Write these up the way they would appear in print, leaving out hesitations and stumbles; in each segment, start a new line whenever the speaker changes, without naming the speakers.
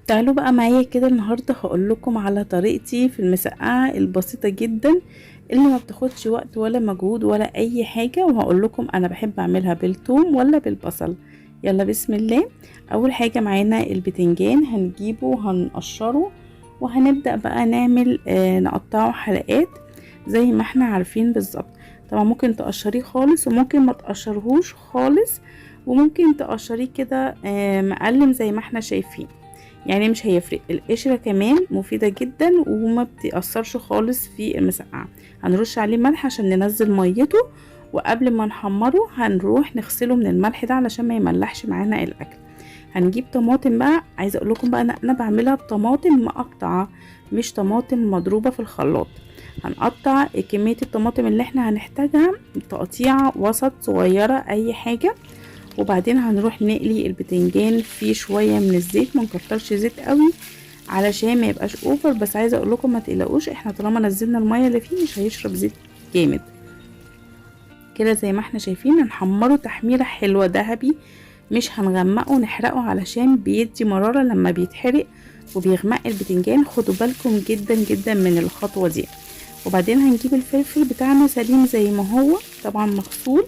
تعالوا بقى معايا كده النهارده هقول لكم على طريقتي في المسقعه البسيطه جدا اللي ما بتاخدش وقت ولا مجهود ولا اي حاجه، وهقول لكم انا بحب اعملها بالثوم ولا بالبصل. يلا بسم الله. اول حاجه معانا البتنجان، هنجيبه وهنقشره وهنبدا بقى نعمل نقطعه حلقات زي ما احنا عارفين بالظبط. طبعا ممكن تقشريه خالص وممكن ما تقشرهوش خالص، وممكن تقشريه كده مقلم زي ما احنا شايفين، يعني مش هيفرق. القشرة كمان مفيدة جدا وما بتأثرش خالص في المسقعة. هنرش عليه ملح عشان ننزل ميته، وقبل ما نحمره هنروح نغسله من الملح ده علشان ما يملحش معانا الاكل. هنجيب طماطم بقى، عايزه اقول لكم بقى انا بعملها بطماطم مقطعه مش طماطم مضروبه في الخلاط. هنقطع كميه الطماطم اللي احنا هنحتاجها تقطيعه وسط صغيره اي حاجه، وبعدين هنروح نقلي البتنجان فيه شويه من الزيت، ما نكترش زيت قوي علشان ما يبقاش اوفر. بس عايزه اقول لكم ما تقلقوش، احنا طالما نزلنا الميه اللي فيه مش هيشرب زيت جامد كده. زي ما احنا شايفين هنحمره تحميره حلوه ذهبي، مش هنغمقه نحرقه علشان بيدي مراره لما بيتحرق وبيغمق البتنجان. خدوا بالكم جدا جدا من الخطوه دي. وبعدين هنجيب الفلفل بتاعنا سليم زي ما هو طبعا مغسول،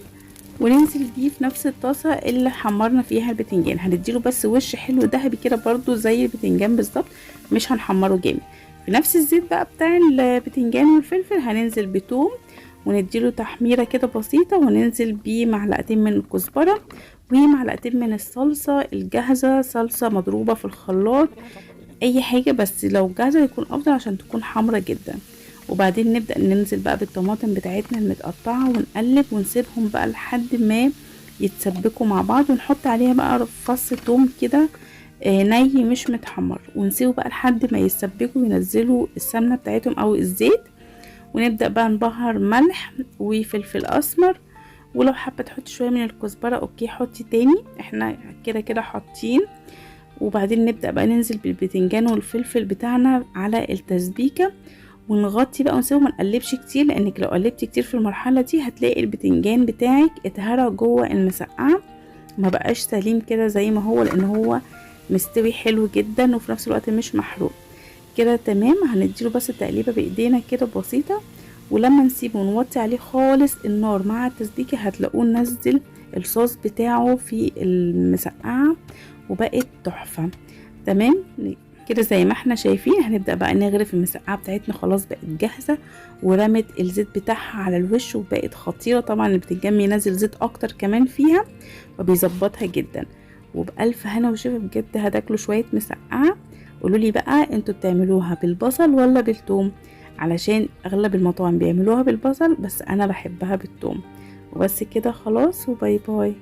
وننزل بيه في نفس الطاسة اللي حمرنا فيها البتنجان. هنديله بس وش حلو ذهبي كده برضو زي البتنجان بالظبط، مش هنحمره جامد. في نفس الزيت بقى بتاع البتنجان والفلفل هننزل بتوم ونديله تحميرة كده بسيطة، وننزل بيه معلقتين من الكزبرة ومعلقتين من الصلصة الجاهزة، صلصة مضروبة في الخلاط اي حاجة، بس لو جاهزة يكون افضل عشان تكون حمرة جدا. وبعدين نبدأ ننزل بقى بالطماطم بتاعتنا المتقطعة ونقلب ونسيبهم بقى لحد ما يتسبكوا مع بعض، ونحط عليها بقى فص توم كده ني مش متحمر، ونسيبه بقى لحد ما يتسبكوا وينزلوا السمنة بتاعتهم او الزيت. ونبدأ بقى نبهر ملح وفلفل اسمر، ولو حابة تحطي شوية من الكزبرة اوكي حطي تاني، احنا كده كده حاطين. وبعدين نبدأ بقى ننزل بالبتنجان والفلفل بتاعنا على التسبيكة، ونغطي بقى ونسيبه، ما نقلبش كتير لانك لو قلبتي كتير في المرحله دي هتلاقي البتنجان بتاعك اتهرى جوه المسقعه، ما بقاش سليم كده زي ما هو، لان هو مستوي حلو جدا وفي نفس الوقت مش محروق كده. تمام. هنديله بس تقليبه بايدينا كده بسيطه، ولما نسيبه ونوطي عليه خالص النار مع التسبيكه هتلاقوه نزل الصوص بتاعه في المسقعه وبقت تحفه. تمام كده زي ما احنا شايفين. هنبدأ بقى نغرف المسقعة بتاعتنا، خلاص بقت جاهزة ورمت الزيت بتاعها على الوش وبقت خطيرة. طبعا اللي بتتجمع ينزل زيت اكتر كمان فيها وبيظبطها جدا. وبألف هنا وشفا بجد هتاكلوا شوية مسقعة. قولولي بقى انتوا بتعملوها بالبصل ولا بالثوم، علشان اغلب المطاعم بيعملوها بالبصل بس انا بحبها بالثوم. وبس كده خلاص، وباي باي.